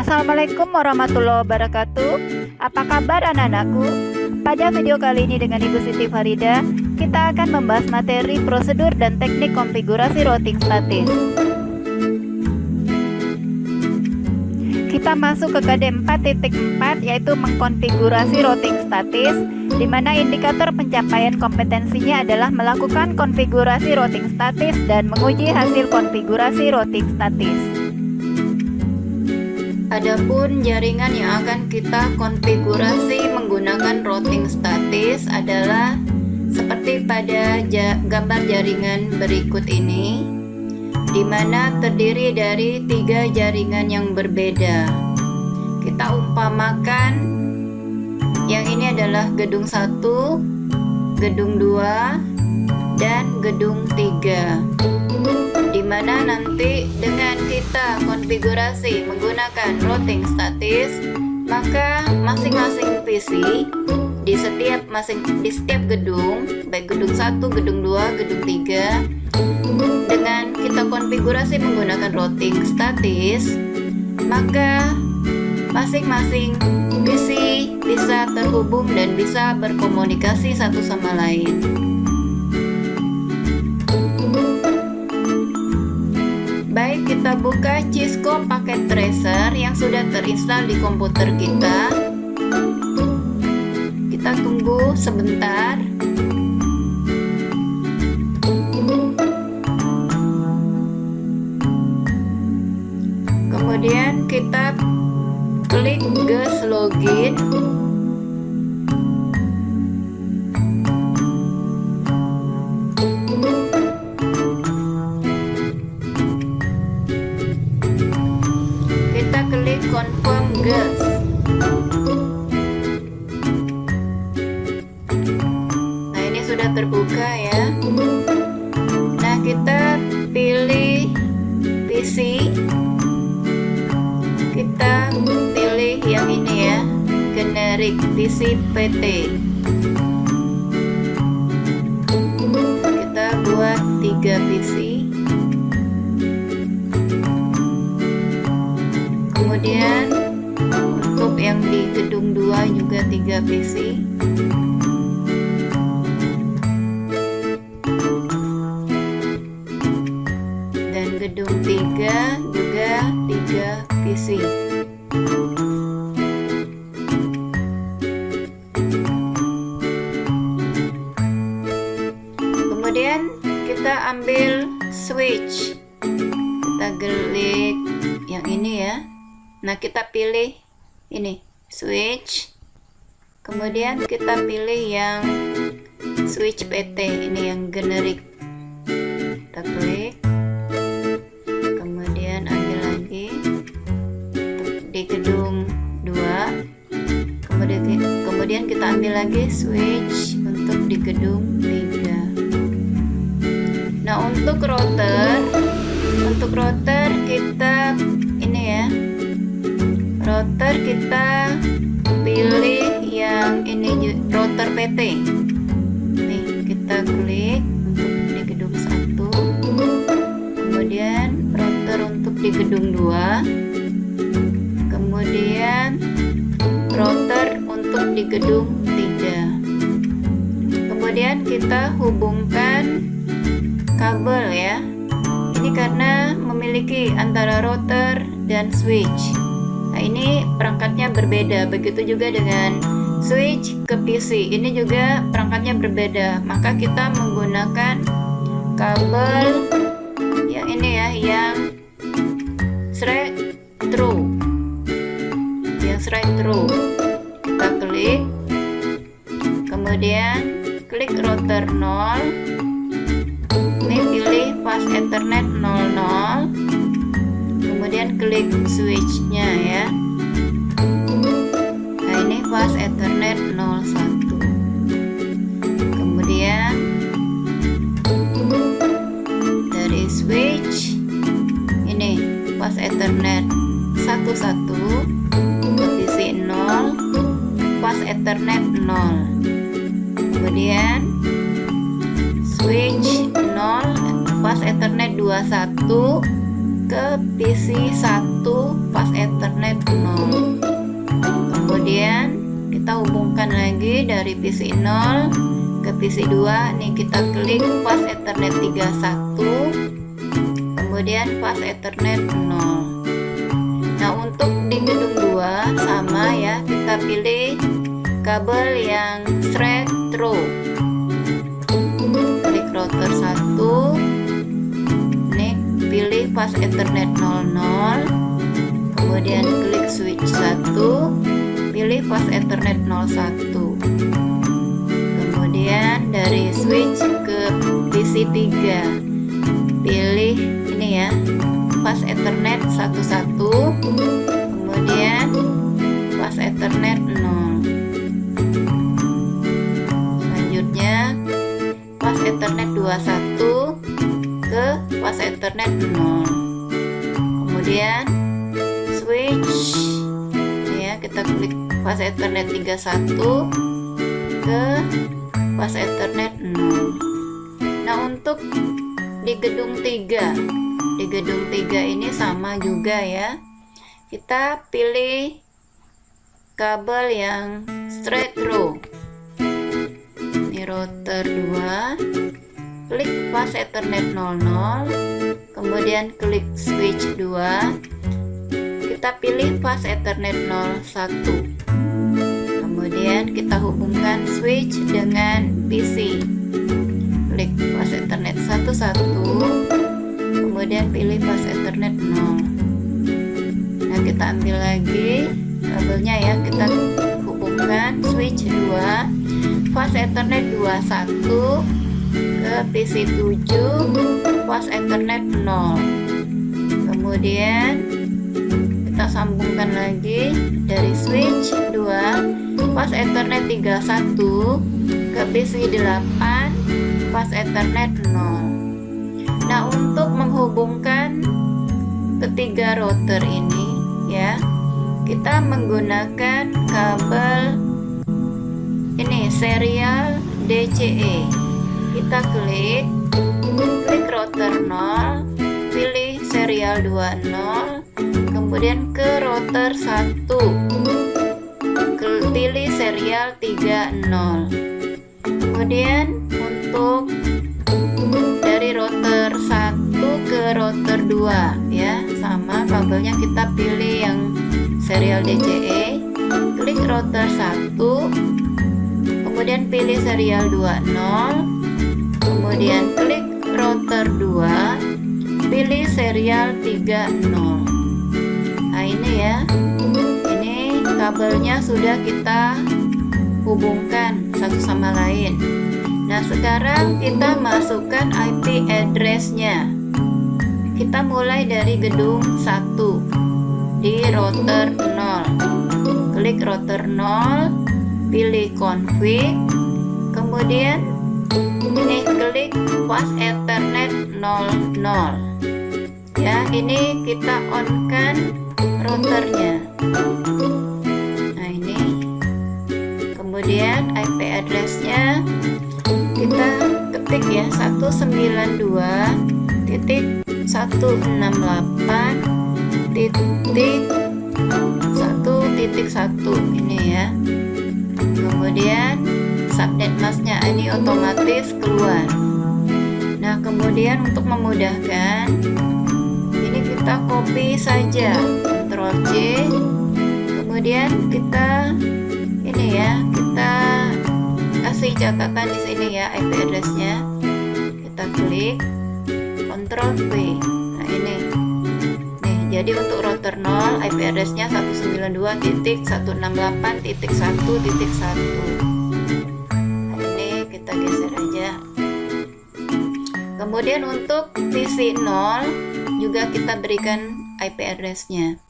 Assalamualaikum warahmatullahi wabarakatuh. Apa kabar anak-anakku? Pada video kali ini dengan Ibu Siti Farida, kita akan membahas materi prosedur dan teknik konfigurasi routing statis. Kita masuk ke KD 4.4, yaitu mengkonfigurasi routing statis, di mana indikator pencapaian kompetensinya adalah melakukan konfigurasi routing statis dan menguji hasil konfigurasi routing statis. Adapun jaringan yang akan kita konfigurasi menggunakan routing statis adalah seperti pada gambar jaringan berikut ini, di mana terdiri dari 3 jaringan yang berbeda. Kita umpamakan yang ini adalah gedung 1, gedung 2, dan gedung 3. Di mana nanti dengan kita konfigurasi menggunakan routing statis, maka masing-masing PC di setiap gedung, baik gedung 1, gedung 2, gedung 3, dengan kita konfigurasi menggunakan routing statis, maka masing-masing PC bisa terhubung dan bisa berkomunikasi satu sama lain. Baik, kita buka Cisco Packet Tracer yang sudah terinstall di komputer kita. Kita tunggu sebentar. Kemudian kita klik Gas Login. Confirm gas. Nah, ini sudah terbuka ya. Nah, kita pilih PC. Kita pilih yang ini ya, generic PC PT. Kita buat 3 PC. Kemudian untuk yang di gedung 2 juga 3 PC. Dan gedung 3 juga 3 PC. Kemudian kita ambil switch. Kita klik yang ini ya. Nah, kita pilih ini switch, kemudian kita pilih yang switch PT, ini yang generik. Kita klik, kemudian ambil lagi di gedung 2, kemudian kita ambil lagi switch untuk di gedung 3. Nah, untuk router kita ini ya, router kita pilih yang ini, router PT. Nih, kita klik untuk di gedung 1, kemudian router untuk di gedung 2, kemudian router untuk di gedung 3. Kemudian kita hubungkan kabel ya. Ini karena memiliki antara router dan switch. Nah, ini perangkatnya berbeda, begitu juga dengan switch ke PC, ini juga perangkatnya berbeda, maka kita menggunakan kabel yang ini ya, yang straight through. Kita klik, kemudian klik router 0, ini pilih fast ethernet 00, kemudian klik switchnya ya. Nah, ini fast ethernet 01, kemudian dari switch ini fast ethernet 11 ke PC 0, fast ethernet 0, kemudian switch 0 fast ethernet 21 ke PC 1 pas Ethernet 0. Kemudian kita hubungkan lagi dari PC 0 ke PC 2. Nih kita klik pas Ethernet 31, kemudian pas Ethernet 0. Nah, untuk di gedung 2 sama ya, kita pilih kabel yang straight through. Klik router 1. Nih, pilih pas Ethernet 00. Kemudian klik switch 1. Pilih pas Ethernet 01. Kemudian dari switch ke PC 3. Pilih ini ya, pas Ethernet 11. Kemudian pas Ethernet 0. Selanjutnya pas Ethernet 21 ke pas Ethernet 0. Kemudian switch ya, kita klik pas Ethernet 31 ke pas Ethernet 0. Nah, untuk di gedung 3, di gedung 3 ini sama juga ya, kita pilih kabel yang straight through. Ini router 2, klik pas Ethernet 00, kemudian klik switch 2, kita pilih pas Ethernet 01. Kemudian kita hubungkan switch dengan PC. Klik pas Ethernet 11, kemudian pilih pas Ethernet 0. Nah, kita ambil lagi kabelnya ya, kita hubungkan switch 2 pas Ethernet 21 ke PC 7 pas Ethernet 0. Kemudian kita sambungkan lagi dari switch 2 pas Ethernet 31 ke PC 8 pas Ethernet 0. Nah, untuk menghubungkan ketiga router ini ya, kita menggunakan kabel ini serial DCE. Kita klik router 0, pilih serial 20, kemudian ke router 1, pilih serial 30. Kemudian untuk dari router 1 ke router 2 ya, sama kabelnya kita pilih yang serial DCE, klik router 1, kemudian pilih serial 20, kemudian klik router 2, pilih serial 30. Nah, ini ya, ini kabelnya sudah kita hubungkan satu sama lain. Nah, sekarang kita masukkan IP address-nya. Kita mulai dari gedung 1 di router 0. Klik router 0, pilih config, kemudian ini klik pas Ethernet 00. Ya, ini kita on-kan routernya. Nah, ini. Kemudian IP address-nya kita ketik ya, 192.168.1.1 ini ya. Kemudian subnet masknya ini otomatis keluar. Nah, kemudian untuk memudahkan ini kita copy saja, Ctrl C, kemudian kita ini ya, kita kasih catatan di sini ya, IP address-nya. Kita klik Ctrl V. Nah, ini nih, jadi untuk router 0 IP address-nya 192.168.1.1. Nah, ini kita geser aja. Kemudian untuk PC 0 juga kita berikan IP address-nya.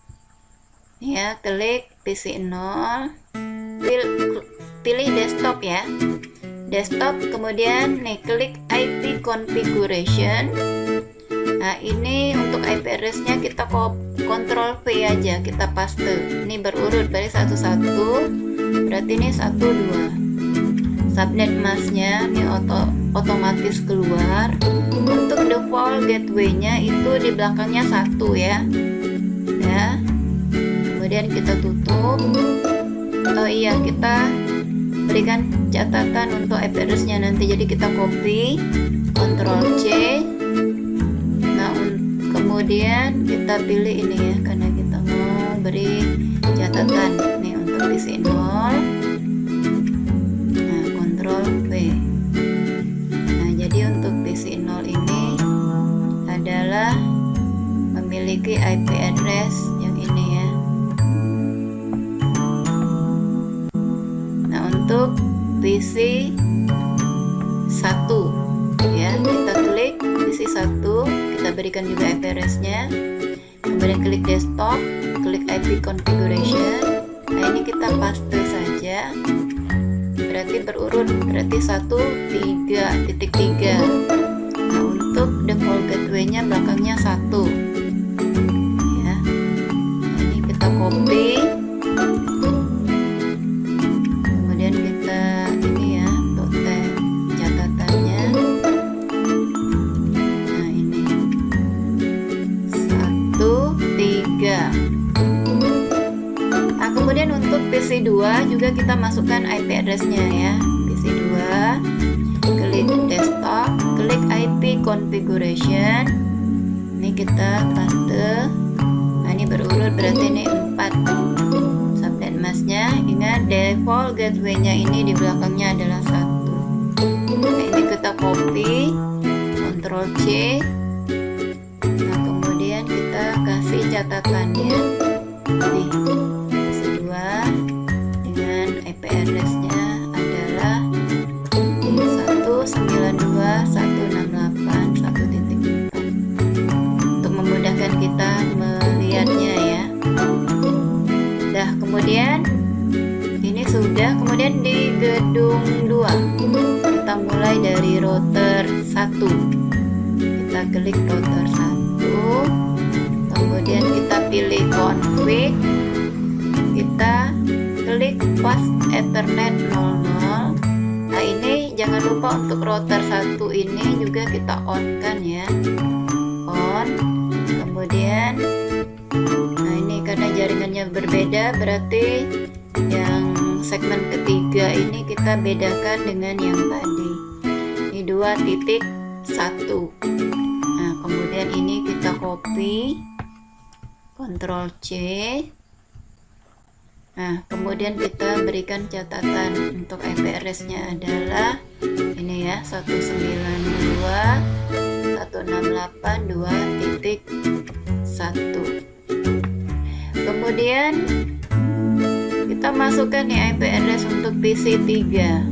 Ya, klik PC 0, pilih desktop ya, desktop, kemudian nih klik IP configuration. Nah, ini untuk IP address-nya kita Ctrl V aja, kita paste. Ini berurut dari 11, berarti ini 12. subnet masknya ini otomatis keluar. Untuk default gateway-nya itu di belakangnya 1 ya. Kemudian kita tutup. Oh iya, kita berikan catatan untuk IP address-nya nanti. Jadi kita copy, Ctrl C. Nah, kemudian kita pilih ini ya, karena kita mau beri catatan nih untuk PC 0. Nah, Ctrl V. Nah, jadi untuk PC 0 ini adalah memiliki IP address yang ini ya. Nah, untuk PC 1 ya, kita klik PC 1, kita berikan juga IP address-nya. Kemudian klik desktop, klik IP configuration. Nah, ini kita paste saja. Berarti berurut, berarti 1.3.3. Nah, untuk default gateway-nya belakangnya 1 ya. Nah, ini kita copy. Kemudian kita ini ya, untuk catatannya. Nah, ini 1.3. Nah, kemudian untuk PC 2 juga kita masukkan IP address-nya ya. PC 2, klik desktop, klik IP configuration. Ini kita paste. Nah, ini berurut, berarti ini 4 subnet masknya. Ingat, default gateway-nya ini di belakangnya adalah 1. Nah, ini kita copy, Ctrl C. Nah, kemudian kita kasih catatannya nih. PC 2 dengan IP address-nya adalah 192.168.1.4 untuk memudahkan kita melihatnya ya. Nah, kemudian ini sudah. Kemudian di gedung 2 kita mulai dari router 1. Kita klik router 1, kemudian kita pilih config, kita klik fast ethernet 00. Nah, ini jangan lupa untuk router 1 ini juga kita on kan ya, on. Kemudian nah, ini karena jaringannya berbeda, berarti yang segmen ketiga ini kita bedakan dengan yang tadi. Ini 2.1. Nah, kemudian ini kita copy, Ctrl C. Nah, kemudian kita berikan catatan untuk IP address-nya adalah ini ya, 192.168.2.1. Kemudian kita masukkan nih IP address untuk PC 3.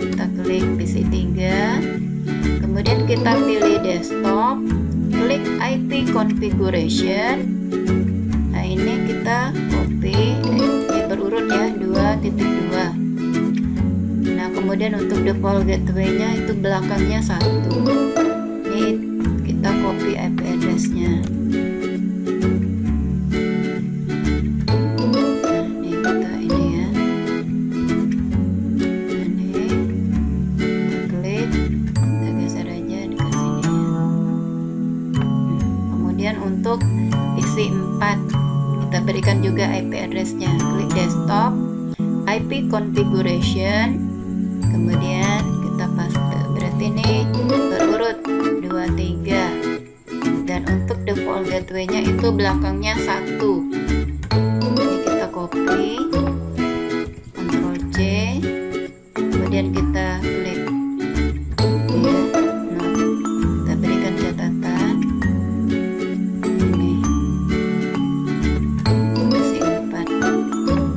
Kita klik PC 3. Kemudian kita pilih desktop, klik IP configuration. Nah, ini kita copy, berurut ya, 2.2. Nah, kemudian untuk default gateway-nya itu belakangnya 1. Ini kita copy IP address-nya. Nah, ini kita ini ya. Nah, ini kita klik, kita geser aja dekat sini ya. Kemudian untuk isi 4 kita berikan juga IP address-nya. Klik desktop, IP configuration, kemudian kita paste. Berarti ini berurut 2.3. Dan untuk default gateway-nya itu belakangnya 1. Ini kita copy, Ctrl C, kemudian kita klik ya. Nah, kita berikan catatan.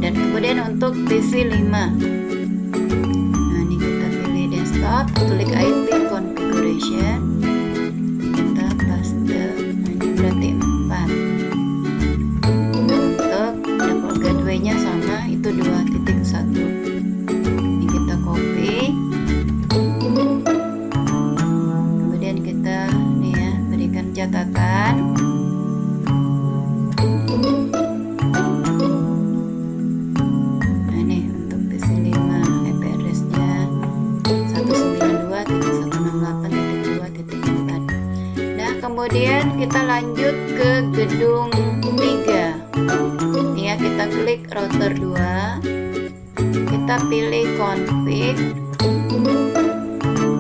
Kemudian untuk PC 5. Nah, ini kita pilih desktop, klik IP configuration, kita paste. Nah, ini berarti 4. Nah, untuk default gateway-nya sama, itu 2.1. Ini kita copy. Kemudian kita nih ya, berikan catatan. kemudian kita lanjut ke gedung 3. Ini ya, kita klik router 2, kita pilih config,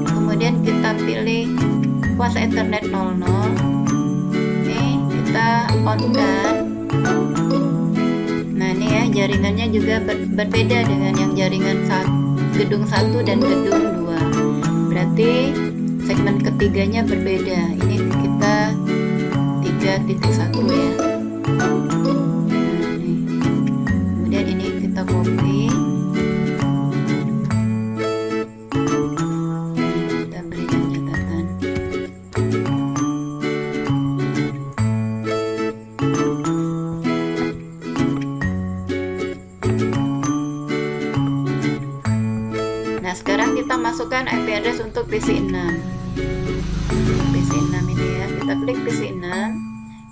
kemudian kita pilih kuasa Ethernet 00. Nih kita on kan. Nah ini ya, jaringannya juga berbeda dengan yang jaringan gedung 1 dan gedung 2. Berarti segmen ketiganya berbeda. Ini kita 3.1 ya. Nah, nih. Kemudian ini kita copy. Kita berikan catatan. Nah, sekarang kita masukkan IP address untuk PC6. PC6 ini ya, kita klik PC6,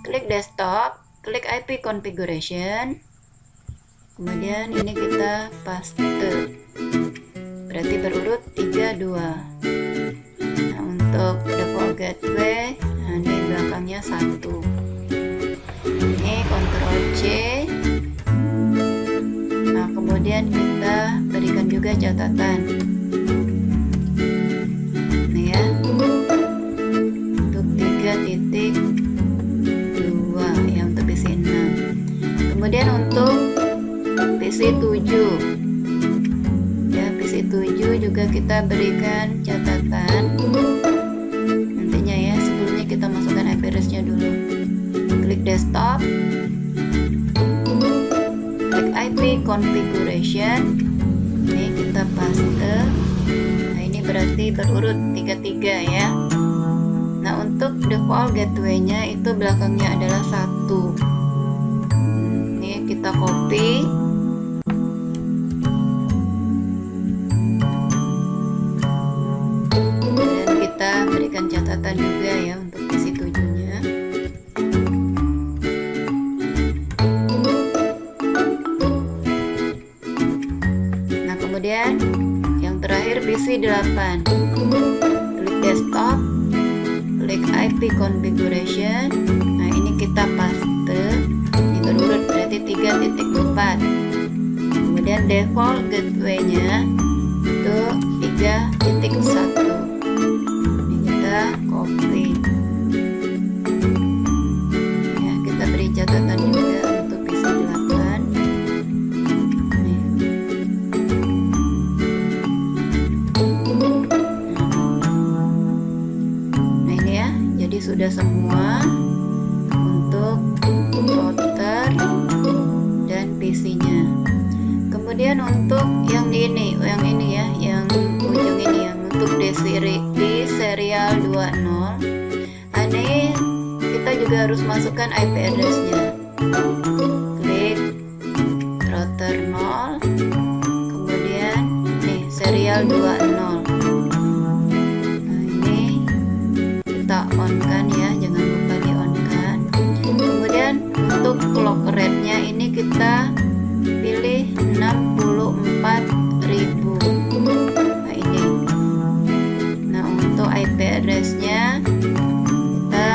klik desktop, klik IP configuration, kemudian ini kita paste, berarti berurut 32. Nah, untuk default gateway, nah ini belakangnya 1. Ini Ctrl C. Nah, kemudian kita berikan juga catatan. Nih ya, untuk 3.2 yang untuk PC6. Kemudian untuk PC7 ya, PC7 juga kita berikan catatan. Nantinya ya, sebelumnya kita masukkan IP address-nya dulu. Klik desktop, klik IP configuration, ini kita paste. Nah ini berarti berurut 33 ya. Nah untuk default gateway-nya itu belakangnya adalah 1. Ini kita copy, dan kita berikan catatan juga ya untuk PC7-nya. Nah kemudian yang terakhir PC8, klik desktop, klik IP configuration. Nah ini kita paste, ini berurut berarti 3.4. Kemudian default gateway-nya itu 3.1. Ini kita copy ya, kita beri catatan juga untuk PC8. Nah ini ya, jadi sudah semua untuk router dan PC-nya. Kemudian untuk yang ini ya, yang ujung ini, yang untuk di serial 20. Ini kita juga harus masukkan IP address-nya. Klik router 0, kemudian nih serial 20. Nah ini kita on kan ya, jangan lupa di on kan. Kemudian untuk clock rate-nya ini kita pilih 64.000. Nah ini. Nah untuk IP address-nya kita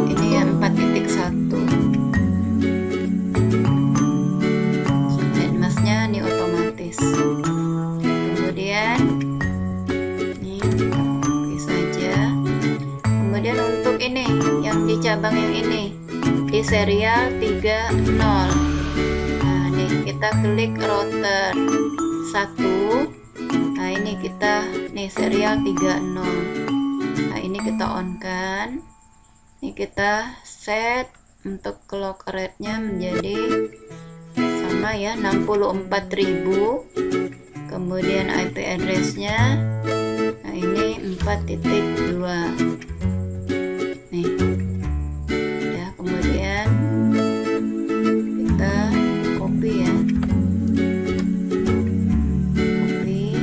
ini ya 4.1. Dan masnya ini otomatis. Kemudian ini kita copy saja. Kemudian untuk ini yang di cabang yang ini di serial 30. Nah nih kita klik router 1. Nah ini kita nih serial 30. Nah ini kita on kan. Ini kita set untuk clock rate-nya menjadi sama ya, 64.000. Kemudian IP address-nya, nah ini 4.2. Nih ya, kemudian kita copy ya, copy,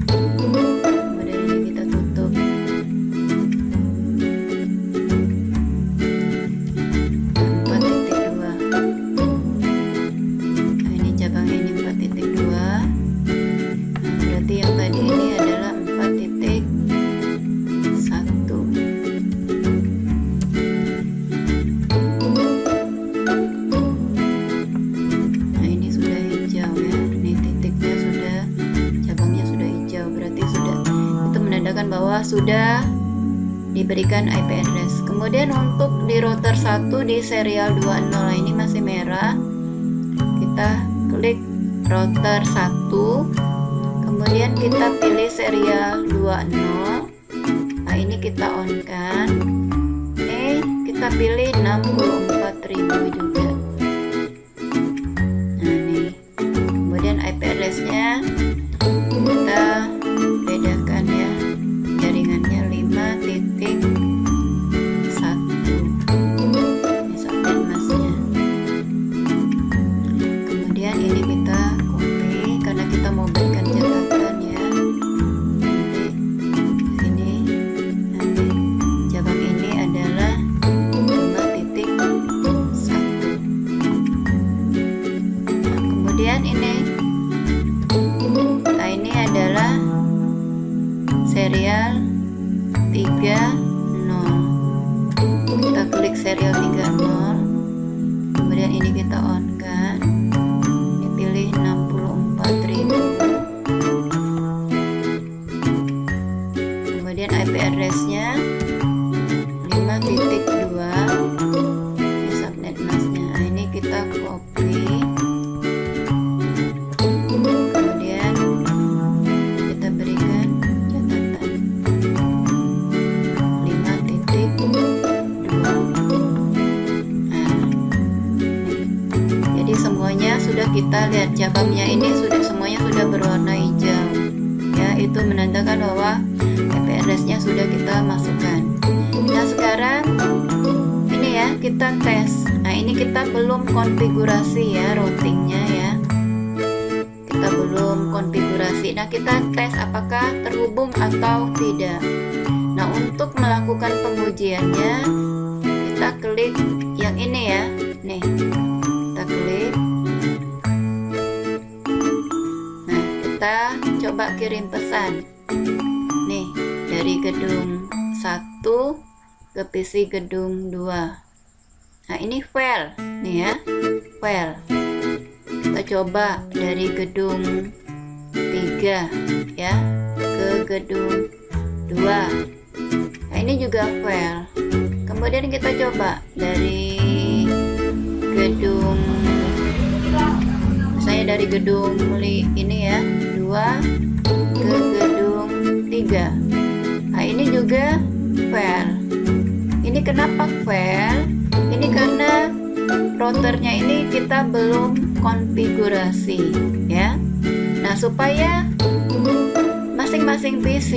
kemudian ini kita tutup. Berarti yang tadi ini adalah 4.1. bahwa sudah diberikan IP address. Kemudian untuk di router 1 di serial 20 ini masih merah, kita klik router 1, kemudian kita pilih serial 20. Nah, ini kita on kan. Kita pilih 64.000 juga. Nah, nih. Kemudian IP address-nya kita bedakan ya. Jaringannya 5.1. Ini subnet masknya. Kemudian ini kita copy karena kita mau berikan catatan ya. Nanti sini nanti cabang ini adalah 5.1. Nah, kemudian ini. Nah, ini adalah serial 30. Kita klik serial 30. Kemudian ini kita on kan. Ini pilih 64.000. Kemudian IP address-nya 5.2. Ini subnet masknya. Nah, ini kita copy. Kemudian kita berikan catatan 5.2. Jadi semuanya sudah kita lihat, cabangnya ini semuanya sudah berwarna hijau ya, itu menandakan bahwa IP address-nya sudah kita masukkan. Nah, sekarang ini ya, kita tes. Nah, ini kita belum konfigurasi ya routingnya ya, kita belum konfigurasi. Nah, kita tes apakah terhubung atau tidak. Nah, untuk melakukan pengujiannya kita klik yang ini ya, nih kita klik. Nah, kita coba kirim pesan nih dari gedung 1 ke PC gedung 2. Nah, ini file nih ya, file. Kita coba dari gedung 3 ya ke gedung 2. Nah, ini juga file. Kemudian kita coba dari gedung, misalnya dari gedung ini ya 2 ke gedung 3. Nah, ini juga file. Ini kenapa file? Ini karena routernya ini kita belum konfigurasi ya. Nah, supaya masing-masing PC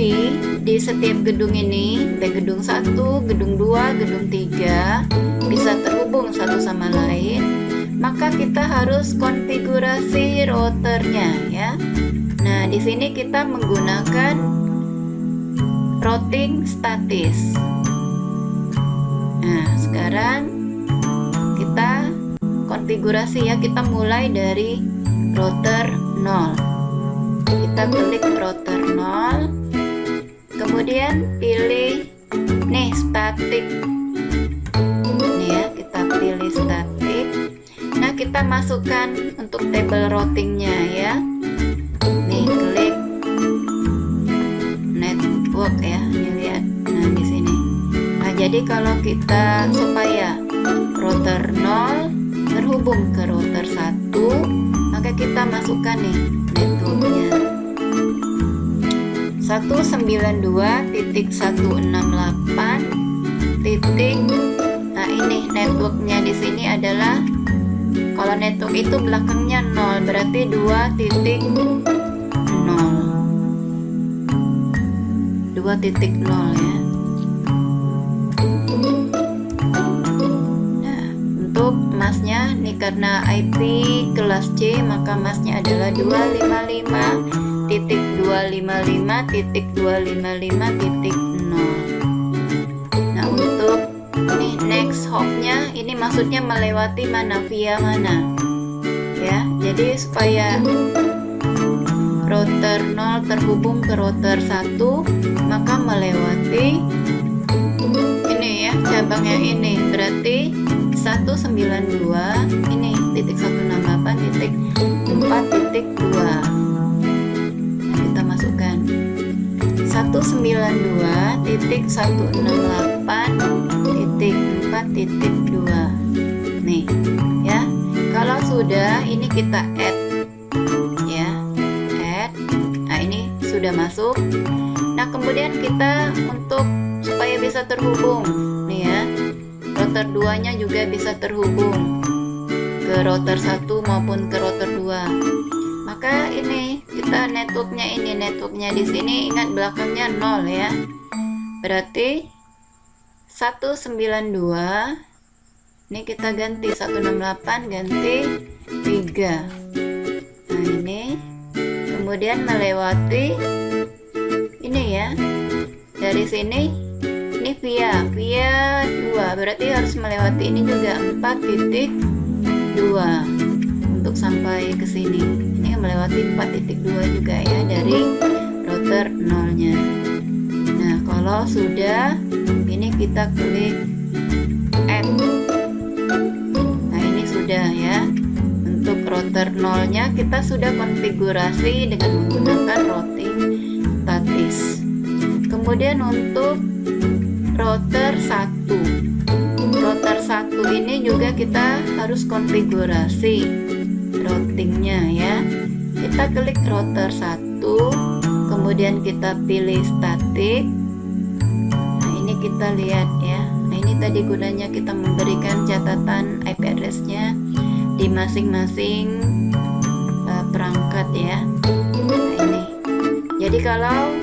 di setiap gedung ini, baik gedung 1, gedung 2, gedung 3 bisa terhubung satu sama lain, maka kita harus konfigurasi routernya ya. Nah, di sini kita menggunakan routing statis. Nah, sekarang kita konfigurasi ya, kita mulai dari router 0. Kita klik router 0, kemudian pilih nih static. Nih ya, kita pilih static. Nah, kita masukkan untuk table routingnya ya. Nih, klik network ya, ini lihat. Nah, di sini. Nah, jadi kalau kita supaya router 0 terhubung ke router 1, maka kita masukkan nih networknya 192.168. Nah, ini networknya di sini adalah, kalau network itu belakangnya 0, berarti 2.0. 2.0 ya. Nah, untuk masnya nih karena IP kelas C, maka masnya adalah 255.255.255.0. Nah, untuk nih next hopnya ini maksudnya melewati mana, via mana ya. Jadi supaya router 0 terhubung ke router 1, maka melewati ini ya, cabangnya ini, berarti 192 ini titik 168.4.2. Nah, kita masukkan 198.168.4.2. nih ya. Kalau sudah, ini kita add ya, add. Nah, ini sudah masuk. Nah, kemudian kita untuk supaya bisa terhubung nih ya, rotor 2 nya juga bisa terhubung ke rotor 1 maupun ke rotor 2. Maka ini kita networknya di sini, ingat belakangnya 0 ya. Berarti 192 ini kita ganti 168 ganti 3. Nah, ini kemudian melewati ini ya. Dari sini ini via 2, berarti harus melewati ini juga 4.2 untuk sampai ke sini. Ini melewati 4.2 juga ya dari rotor 0-nya. Nah, kalau sudah, ini kita klik add. Nah, ini sudah ya. Untuk rotor 0-nya kita sudah konfigurasi dengan menggunakan routing statis. Kemudian untuk rotor 1 ini juga kita harus konfigurasi routingnya ya. Kita klik rotor 1, kemudian kita pilih statik. Nah, ini kita lihat ya. Nah, ini tadi gunanya kita memberikan catatan IP address-nya di masing-masing perangkat ya. Nah, ini jadi kalau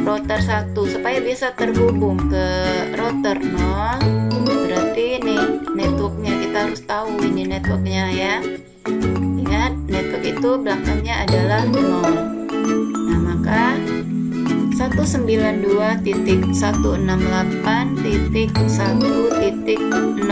rotor 1 supaya bisa terhubung ke rotor 0, berarti ini networknya kita harus tahu ini networknya ya. Ingat, network itu belakangnya adalah 0. Nah, maka 192.168.1.0.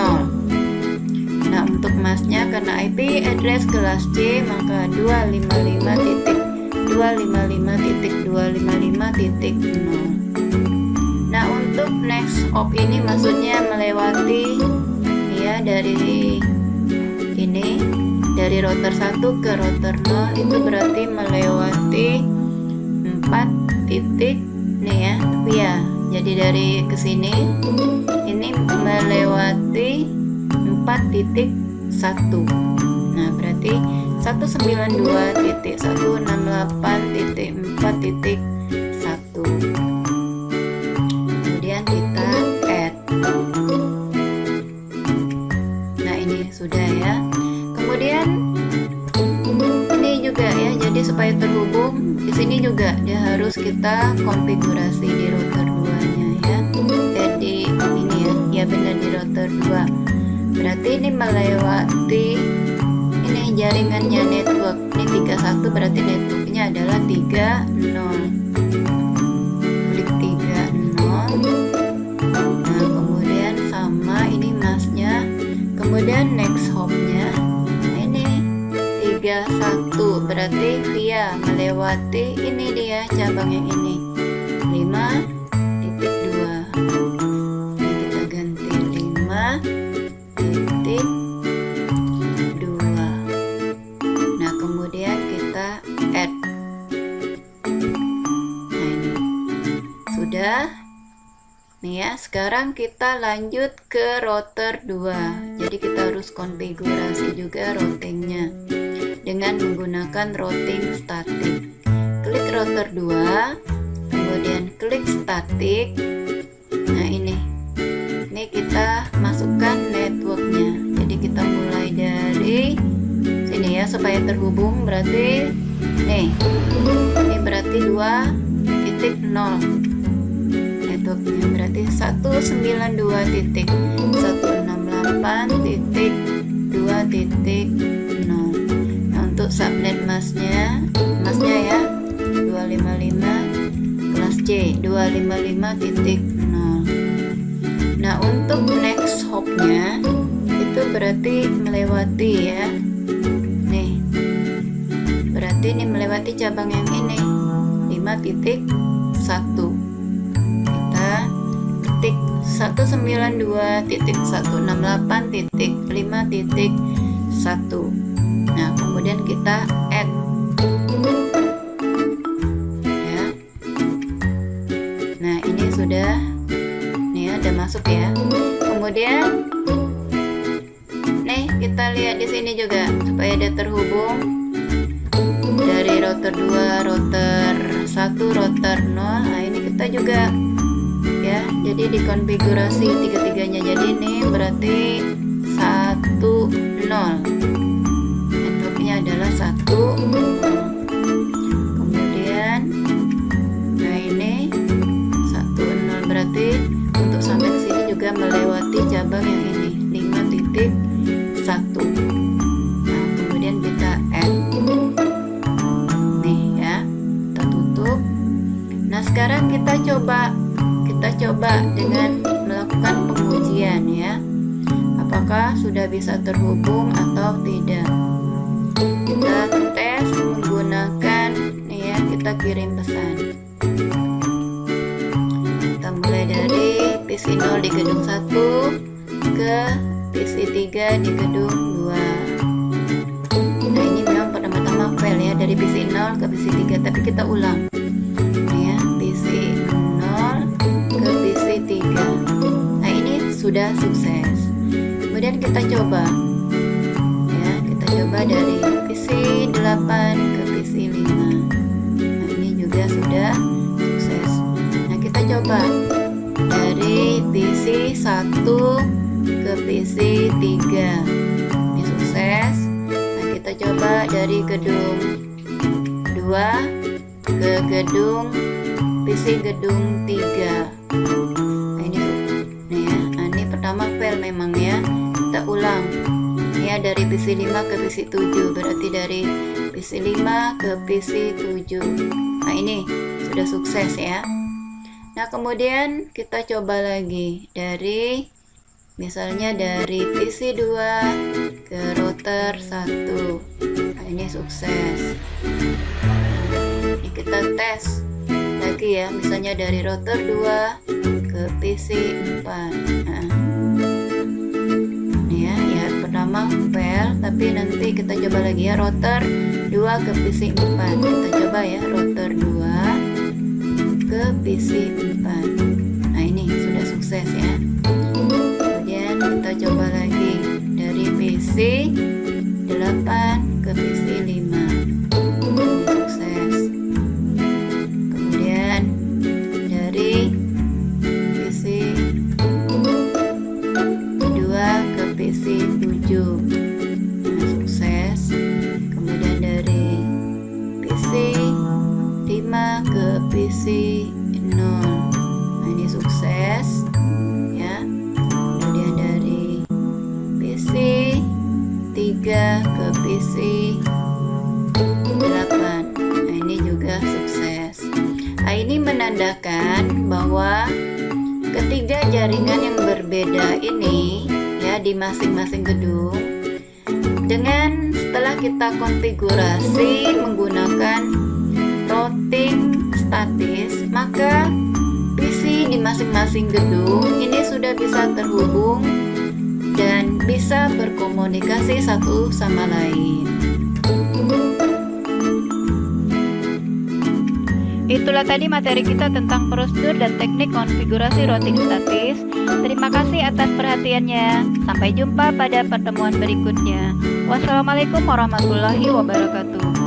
Nah, untuk masnya karena IP address kelas C, maka 255.255.255.0. Nah, untuk next hop ini maksudnya melewati ya, dari ini, dari rotor 1 ke rotor 0 itu berarti melewati 4 titik nih ya, via. Jadi dari ke sini ini melewati 4.1. Nah, berarti 192.168.4.1. Kemudian kita add. Nah, ini sudah ya. Kemudian ini juga ya, jadi supaya terhubung di sini juga dia harus kita konfigurasi di rotor 2-nya ya. Jadi ini ya benar di rotor 2. Berarti ini melewati ini jaringannya network. Ini 31 berarti networknya adalah 30. Klik 30. Nah, kemudian sama ini masnya. Kemudian next hop-nya. Nah, ini 31 berarti via melewati ini dia cabang yang ini 5.2. Ini kita ganti 5.2. Nah, kemudian kita add. Nah, ini sudah nih ya. Sekarang kita lanjut ke rotor 2. Jadi kita harus konfigurasi juga routingnya dengan menggunakan routing statik. Klik rotor 2, kemudian klik statik. Nah, ini kita masukkan networknya. Jadi kita mulai dari sini ya supaya terhubung. Berarti nih, ini berarti 2.0 networknya. Berarti 192.168.2.0. Untuk subnet masnya ya 255 kelas C 255.0. Nah, untuk next hopnya itu berarti melewati ya. Nih, berarti ini melewati cabang yang ini 5.1. Kita ketik 192.168.5.1. Nah, kemudian kita add ya. juga supaya dia terhubung dari router 2, router 1, router 0. Nah ini kita juga ya, jadi dikonfigurasi tiga-tiganya. Jadi ini berarti 1 0, networknya adalah 1 0. Kemudian nah ini 1 0 berarti untuk sampai ke sini juga melewati cabang yang ini 5.1. Nah kemudian kita add nih ya, kita tutup. Nah sekarang kita coba dengan melakukan pengujian ya, apakah sudah bisa terhubung atau tidak. Kita tes menggunakan nih ya, kita kirim pesan. Kita mulai dari PC 0 di gedung 1 ke PC 3 di gedung 2. Nah ini memang pertama-tama fail ya, dari PC 0 ke PC 3, tapi kita ulang nih ya, PC 0 ke PC 3. Nah ini sudah sukses. Kemudian kita coba ya, kita coba dari PC 8 ke PC 5. Nah ini juga sudah sukses. Nah kita coba dari PC 1 ke PC 3, ini sukses. Nah kita coba dari gedung 2 ke gedung PC gedung 3. Nah ini nih ya, nah ini pertama fail memang ya, kita ulang ya, dari PC 5 ke PC 7, berarti dari PC 5 ke PC 7. Nah ini sudah sukses ya. Nah kemudian kita coba lagi dari misalnya dari PC 2 ke router 1. Nah ini sukses. Ini kita tes lagi ya, misalnya dari router 2 ke PC 4. Nah ini ya, pertama fail, tapi nanti kita coba lagi ya, router 2 ke PC 4. Kita coba ya, router 2 ke PC 4. Nah ini sudah sukses ya. Kemudian kita coba lagi dari PC 8 ke PC 5. Ini sukses. Kemudian dari PC 2 ke PC 7. Nah sukses. Kemudian dari PC 5 ke PC 0. Nah ini sukses ya. Kemudian dari PC 3 ke PC 8. Nah ini juga sukses. Nah ini menandakan bahwa ketiga jaringan yang berbeda ini ya, di masing-masing gedung, dengan setelah kita konfigurasi menggunakan routing statis, maka PC di masing-masing gedung ini sudah bisa terhubung dan bisa berkomunikasi satu sama lain. Itulah tadi materi kita tentang prosedur dan teknik konfigurasi routing statis. Terima kasih atas perhatiannya. Sampai jumpa pada pertemuan berikutnya. Wassalamualaikum warahmatullahi wabarakatuh.